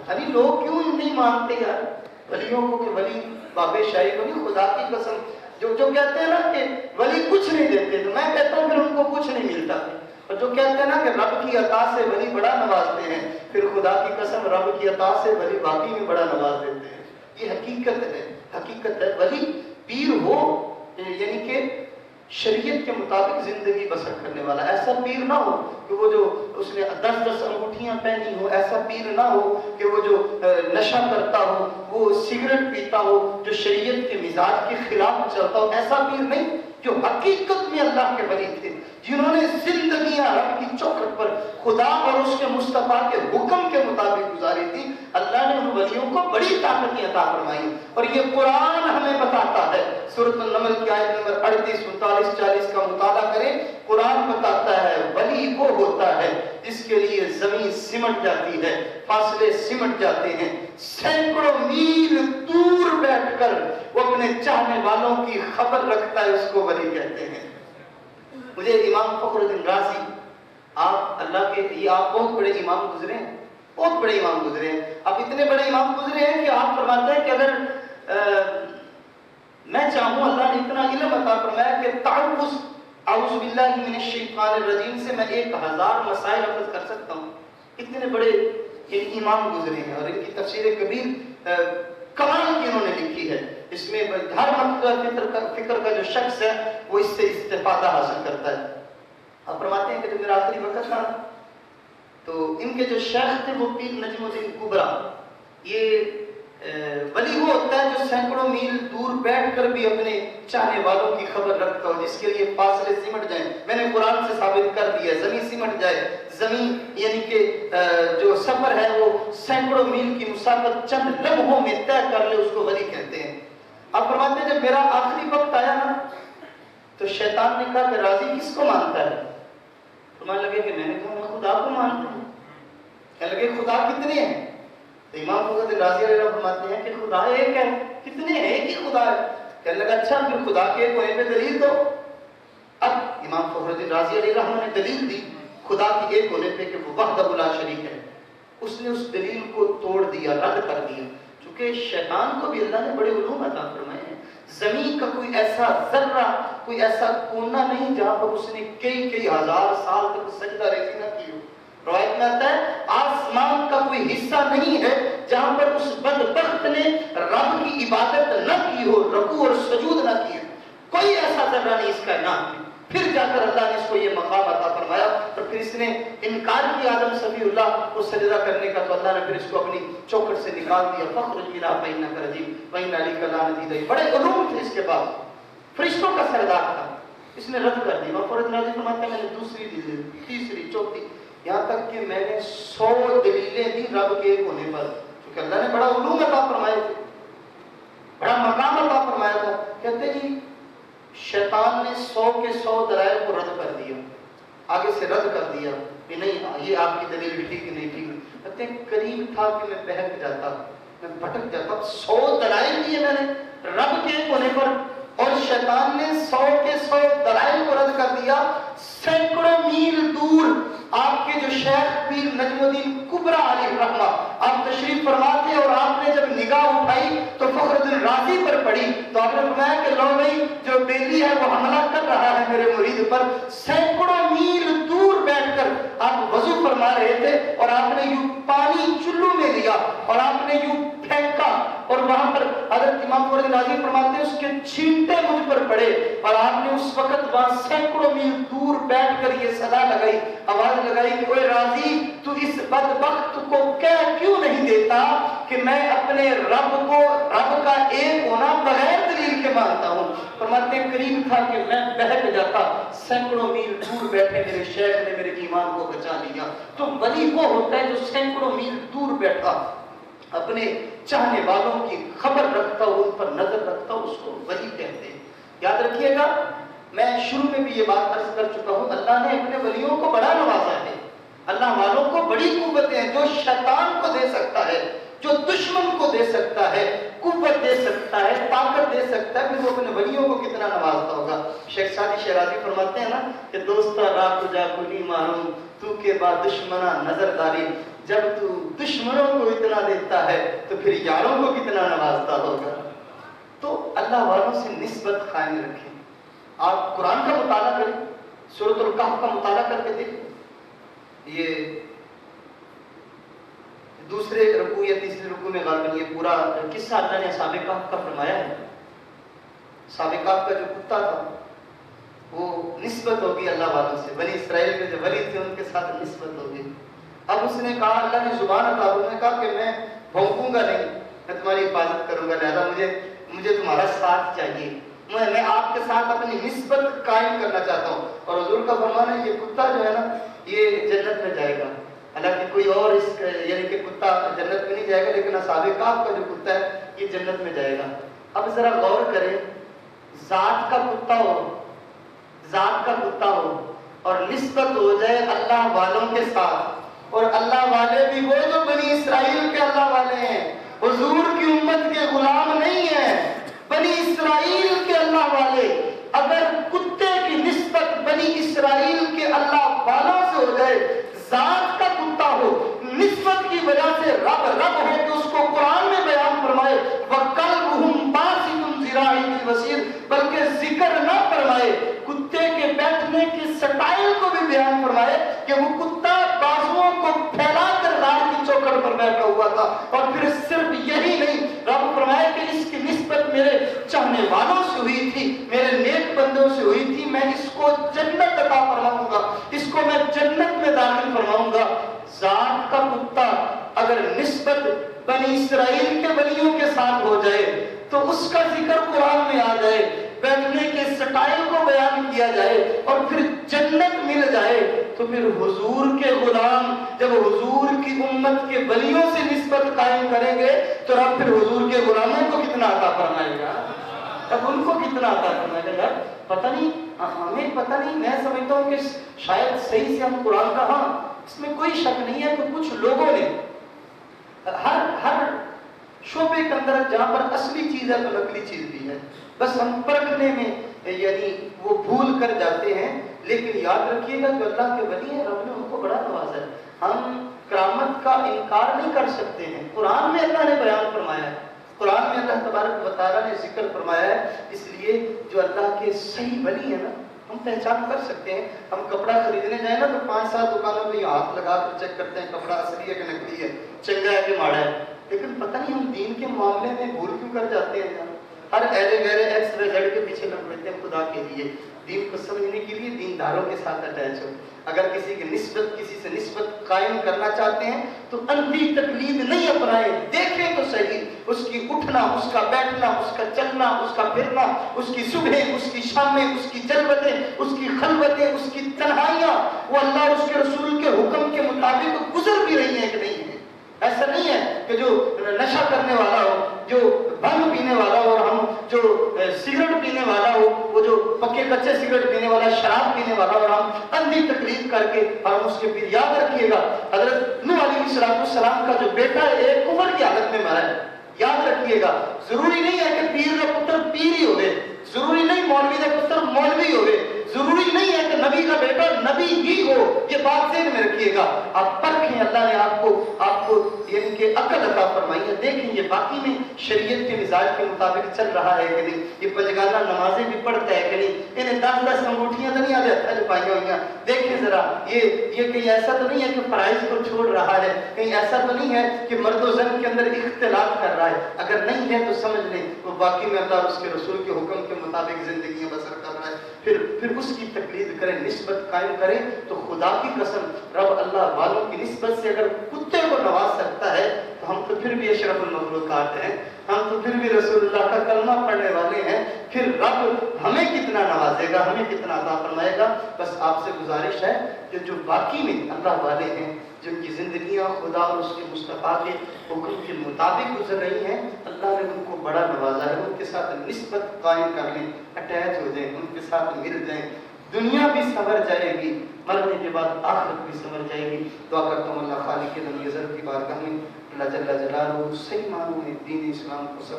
ابھی لوگ کیوں نہیں مانتے یار ولیوں کو کہ ولی باب شاہی ولی خدا کی قسم جو کہتے ہیں نا کہ ولی کچھ نہیں دیتے تو میں کہتا ہوں پھر ان کو کچھ نہیں ملتا. اور جو کہتے ہیں نا کہ رب کی عطا سے ولی بڑا نوازتے ہیں پھر خدا کی قسم رب کی عطا سے ولی باقی میں بڑا نواز دیتے ہیں. یہ حقیقت ہے. ولی پیر ہو یعنی کہ شریعت کے مطابق زندگی بسر کرنے والا. ایسا پیر نہ ہو کہ وہ جو اس نے 10 انگوٹھیاں پہنی ہو. ایسا پیر نہ ہو کہ وہ جو نشہ کرتا ہو, وہ سگریٹ پیتا ہو, جو شریعت کے مزاج کے خلاف چلتا ہو. ایسا پیر نہیں. جو حقیقت میں اللہ کے ولی تھے, جنہوں نے زندگیاں رب کی چوکھٹ پر خدا اور اس کے مصطفیٰ کے حکم کے مطابق گزاری تھی, اللہ نے ان ولیوں کو بڑی طاقتیں عطا فرمائی. اور یہ قرآن ہمیں بتاتا ہے. سورۃ النمل کی آیت نمبر 38, 39, 40 کا مطالعہ کریں. قرآن بتاتا ہے ولی وہ ہوتا ہے جس کے لیے زمین سمٹ جاتی ہے, فاصلے سمٹ جاتے ہیں. سینکڑوں میل دور بیٹھ کر وہ اپنے چاہنے والوں کی خبر رکھتا ہے, اس کو ولی کہتے ہیں. مجھے امام فخر الدین رازی, آپ اللہ کے, یہ آپ بہت بڑے امام گزرے ہیں, بہت بڑے امام گزرے ہیں. آپ اتنے بڑے امام گزرے ہیں کہ آپ فرماتے ہیں کہ اگر میں چاہوں, اللہ نے اتنا علم عطا فرمایا کہ تعوذ اعوذ باللہ من الشیطان الرجیم سے میں 1000 مسائل حفظ کر سکتا ہوں. اتنے بڑے امام گزرے ہیں. اور ان کی تفسیر کبیر کمال کی انہوں نے لکھی ہے. اس میں ہر فکر کا جو شخص ہے وہ اس سے استفادہ حاصل کرتا ہے. آپ فرماتے ہیں کہ جب میرا آخری وقت تھا تو ان کے جو شیخ تھے وہ پیر نجم الدین کبرا, یہ ولی وہ ہوتا ہے جو سینکڑوں میل دور بیٹھ کر بھی اپنے چاہنے والوں کی خبر رکھتا ہو, جس کے لیے فاصلے سمٹ جائیں. میں نے قرآن سے ثابت کر دیا, زمین سمٹ جائے. زمین یعنی کہ جو سفر ہے وہ سینکڑوں میل کی مسافت چند لمحوں میں طے کر لے, اس کو ولی کہتے ہیں. آپ فرماتے ہیں جب میرا آخری وقت آیا نا تو شیطان نے کہا کہ راضی کس کو مانتا ہے؟ فرمانے لگے کہ میں نے کہا میں خدا کو مانتا ہوں. کہنے لگے خدا کتنے ہیں؟ تو امام فخر الدین رازی علیہ رحمۃ فرماتے ہیں کہ خدا ایک ہے. کتنے ہیں؟ ایک ہی خدا ہے. کہنے لگا اچھا پھر خدا کے ایک ہونے پہ دلیل دو. اب امام فخر الدین رازی علیہ رحمۃ نے دلیل دی خدا کی ایک ہونے پہ کہ وہ وحدہ لا شریک ہے. اس نے اس دلیل کو توڑ دیا, رد کر دیا. چونکہ شیطان کو بھی اللہ نے بڑے علوم عطا فرمائے ہیں. زمین کا کوئی ایسا ذرہ, کوئی ایسا کونا نہیں جہاں پر اس نے کئی ہزار سال تک سجدہ ریزی نہ کی ہو. روایت میں آتا ہے آسمان کا کوئی حصہ نہیں ہے جہاں پر اس بدبخت نے رب کی عبادت نہ کی ہو, رکوع اور سجود نہ کی ہو. کوئی ایسا ذرہ نہیں اس کائنات میں. پھر جا کر اللہ نے اس کو یہ مقام عطا فرمایا. اور پھر اس نے انکار کیا آدم صفی اللہ کو سجدہ کرنے کا, تو اللہ نے پھر اس کو اپنی چوکھٹ سے نکال دیا. فخرج منھا فإنک رجیم وإن علیک لعنتی. بڑے علوم تھے اس کے پاس, فرشتوں کا سردار تھا. اس نے رد کر دیا. فخر الدین رازی فرماتے ہیں میں نے دوسری دلیل, تیسری, چوتھی, یہاں تک کہ میں نے 100 دلیلیں دی رب کے ایک ہونے پر. کیونکہ اللہ نے بڑا علوم عطا فرمائے تھے, بڑا مقام عطا فرمایا تھا. کہتے جی شیطان نے 100 کے 100 دلائل کو رد کر دیا, آگے سے رد کر دیا کہ نہیں یہ آپ کی دلیل بھی ٹھیک نہیں ٹھیک. کہتے قریب تھا کہ میں بہک جاتا, میں بھٹک جاتا. 100 دلائل دیے میں نے رب کے ایک ہونے پر, اور شیطان نے 100 کے 100 دلائل کو رد کر دیا. سینکڑوں میل دور آپ کے جو شیخ پیر نجم الدین کبرا علیہ رحمہ آپ تشریف فرما تھے, اور آپ نے جب نگاہ اٹھائی تو فخر الدین رازی پر پڑی, تو آپ نے فرمایا کہ لو بھائی جو بیلی ہے وہ حملہ کر رہا ہے میرے مرید پر. سینکڑوں میل دور بیٹھ کر آپ وضو فرما رہے تھے, اور آپ نے یوں پانی چلو میں لیا اور آپ نے یوں پھینکا, اور وہاں پر حضرت امام فخر الدین رازی فرماتے ہیں اس کے چھینٹے مجھ پر پڑے, اور آپ نے اس وقت وہاں سینکڑوں میل دور بیٹھ کر یہ صدا لگائی, آواز لگائی کہ اوے راضی تو اس بدبخت کو کہہ کیوں نہیں دیتا کہ میں اپنے رب کو, رب کا ایک ہونا بغیر دلیل کے مانتا ہوں. فرماتے ہیں قریب تھا کہ میں بہک جاتا, سینکڑوں میل دور بیٹھے میرے شیخ نے میرے ایمان کو بچا لیا. تو ولی وہ ہوتا ہے جو سینکڑوں میل دور بیٹھا اپنے چاہنے والوں کی خبر رکھتا ہو, ان پر نظر رکھتا ہو, اس کو ولی کہتے ہیں. یاد رکھیے گا میں شروع میں بھی یہ بات عرض کر چکا ہوں, اللہ نے اپنے ولیوں کو بڑا نوازا ہے. اللہ والوں کو بڑی قوتیں ہیں. جو شیطان کو دے سکتا ہے, جو دشمن کو دے سکتا ہے, قوت دے سکتا ہے, طاقت دے سکتا ہے, پھر وہ اپنے ولیوں کو کتنا نوازتا ہوگا. شیخ سعدی شیرازی فرماتے ہیں نا کہ دوستا رات جا کلی معلوم تو کے بعد دشمنا نظر داری. جب تو دشمنوں کو اتنا इतना देता है तो फिर यारों को कितना नवाजता होगा। तो अल्लाह वालों से निस्बत कायम रखें। आप कुरान का मुताला करें, सूरतुल कहफ का मुताला करके देखें। ये दूसरे रुकू या तीसरे रुकू में गालिबन ये पूरा किस्सा अल्लाह ने असहाबे कहफ का फरमाया है। असहाबे कहफ का जो कुत्ता था वो निस्बत होगी अल्लाह वालों से, बनी इसराइल के जो वली थे उनके साथ निस्बत होगी। अब उसने कहा, अल्लाह ने जुबान अता, उसने कहा कि मैं भौंकूंगा नहीं, मैं तुम्हारी हिफाजत करूंगा, लिहाजा मुझे तुम्हारा साथ चाहिए, मैं आपके साथ अपनी निस्बत कायम करना चाहता हूँ। और हुजूर का फरमान है, ये कुत्ता जो है ना ये जन्नत में जाएगा। हालांकि कोई और इस यानी कि कुत्ता जन्नत में नहीं जाएगा, लेकिन असहाबे कहफ का जो कुत्ता है ये जन्नत में जाएगा। अब जरा गौर करें, जात का कुत्ता हो, जात का कुत्ता हो और निस्बत हो जाए अल्लाह वालों के साथ, और अल्लाह वाले भी वो जो बनी इसराइल के अल्लाह वाले हैं, हुजूर की उम्मत के गुलाम नहीं है, बनी इसराइल के अल्लाह वाले। अगर कुत्ते की निस्बत बनी इसराइल के अल्लाह वालों से हो जाए, जात का कुत्ता हो, निस्बत की वजह से रब रब हो, तो उसको कुरान में बयान फरमाए वकल्बुहुम बासितुन ज़िराइहि बिल वसीर, बल्कि जिक्र न फरमाए, कुत्ते के बैठने की स्टाइल को भी बयान फरमाए कि वो कुत्ता बाजुओं को फैलाकर गाड़ की चौखट पर बैठा हुआ था। और फिर सिर्फ यही नहीं, रब फरमाए कि इसकी निस्बत मेरे चाहने वालों से हुई थी, मेरे नेक बंदों से हुई थी, मैं इसको जन्नत अता फरमाऊंगा, इसको मैं जन्नत में दाखिल फरमाऊंगा। जात का कुत्ता अगर निस्बत बनी इसराइल के वलियों के साथ हो जाए तो उसका जिक्र कुरान में आ जाए, बैठने के स्टाइल को बयान किया जाए और फिर जन्नत मिल जाए, तो फिर हुजूर के गुलाम जब हुजूर की उम्मत के वलियों से निस्बत कायम करेंगे तो रब फिर हुजूर के गुलामों को कितना अता फरमाएगा, तब उनको कितना अता फरमाएगा। यार पता नहीं, हमें पता नहीं, मैं समझता हूँ कि शायद सही से हम कुरान का, हाँ इसमें कोई शक नहीं है कि कुछ लोगों ने हर शोबे के अंदर जहाँ पर असली चीज है तो नकली चीज भी है, बस हम परखने में यानी वो भूल कर जाते हैं। लेकिन याद रखिएगा जो अल्लाह के वली हैं, रब ने उनको बड़ा नवाजा है। हम करामत का इनकार नहीं कर सकते हैं, कुरान में अल्लाह ने बयान फरमाया है, कुरान में अल्लाह तबारक व तआला ने जिक्र फरमाया है। इसलिए जो अल्लाह के सही वली है ना, हम पहचान कर सकते हैं। हम कपड़ा खरीदने जाए ना तो 5-7 दुकानों में हाथ लगा कर चेक करते हैं कपड़ा असली है कि नकली है, चंगा है कि माड़ा है। लेकिन पता नहीं हम दीन के मामले में भूल क्यों कर जाते हैं यार, हर ऐरे गहरे एक्स वाई जेड के पीछे लग पड़ते हैं। खुदा के लिए दीन को समझने के लिए दीनदारों के साथ अटैच हो। अगर किसी की निस्बत, किसी से निस्बत कायम करना चाहते हैं तो अंधी तकलीद नहीं अपनाएं, देखें तो सही उसकी उठना, उसका बैठना, उसका चलना, उसका फिरना, उसकी सुबह, उसकी शामें, उसकी जलवतें, उसकी खलवतें, उसकी तन्हाइयां, वो अल्लाह और उसके रसूल के हुक्म के मुताबिक गुजर भी रही है कि नहीं है। ऐसा नहीं है कि जो नशा करने वाला हो, जो भंग पीने वाला हो, और हम जो सिगरेट पीने वाला हो, वो जो पक्के कच्चे सिगरेट पीने वाला, शराब पीने वाला, और हम अंधी तकलीफ करके हम उसके फिर याद रखिएगा हजरत नूह अलैहिस्सलाम का जो बेटा है एक कुफर की हालत में मरा है। याद रखिएगा, जरूरी नहीं है कि पीर का पुत्र पीर ही होवे, जरूरी नहीं मौलवी का पुत्र मौलवी होवे, जरूरी नहीं है कि नबी का बेटा नबी ही हो। ये बात ध्यान में रखिएगा। आप परखें, अल्लाह ने आपको यानी कि अकल अता फरमाई है, देखें ये बाकी में शरीयत के मिजाज के मुताबिक चल रहा है कि नहीं, ये पंजगाना नमाजें भी पढ़ता है कि नहीं, इन्हें 10-10 अंगूठियां तो नहीं आ जाता जो पाई हुई। देखें जरा, ये कहीं ऐसा तो नहीं है कि फराइज को छोड़ रहा है, कहीं ऐसा तो नहीं है कि मर्द और जन के अंदर इख्तिलाफ कर रहा है। अगर नहीं है तो समझ लें वो बाकी में अल्लाह उसके रसूल के हुक्म के मुताबिक जिंदगी बसर कर रहा है। फिर उसकी तकलीद करें, निस्बत कायम करें। तो खुदा की कसम, रब अल्लाह वालों की निस्बत से अगर कुत्ते को नवाज सकता है तो हम तो फिर भी अशरफुल मखलूकात हैं, हम तो फिर भी रसूलुल्लाह का कलमा पढ़ने वाले हैं। फिर रब हमें कितना नवाजेगा, हमें कितना अता फरमाएगा। बस आपसे गुजारिश है कि जो बाकी में अल्लाह वाले हैं, जिनकी जिंदगियां खुदा और उसके मुस्तफा के हुक्म के मुताबिक गुजर रही हैं, अल्लाह ने उनको बड़ा नवाजा है। उनके साथ निस्बत कायम कर लें, अटैच हो जाएं, उनके साथ मिल जाएं। दुनिया भी संवर जाएगी, मरने के बाद आखिरत भी संवर जाएगी। दुआ करता हूँ अल्लाह खालिक के की बारगाह में अल्लाह जल्ला जलालहू सही मानों में दीन इस्लाम को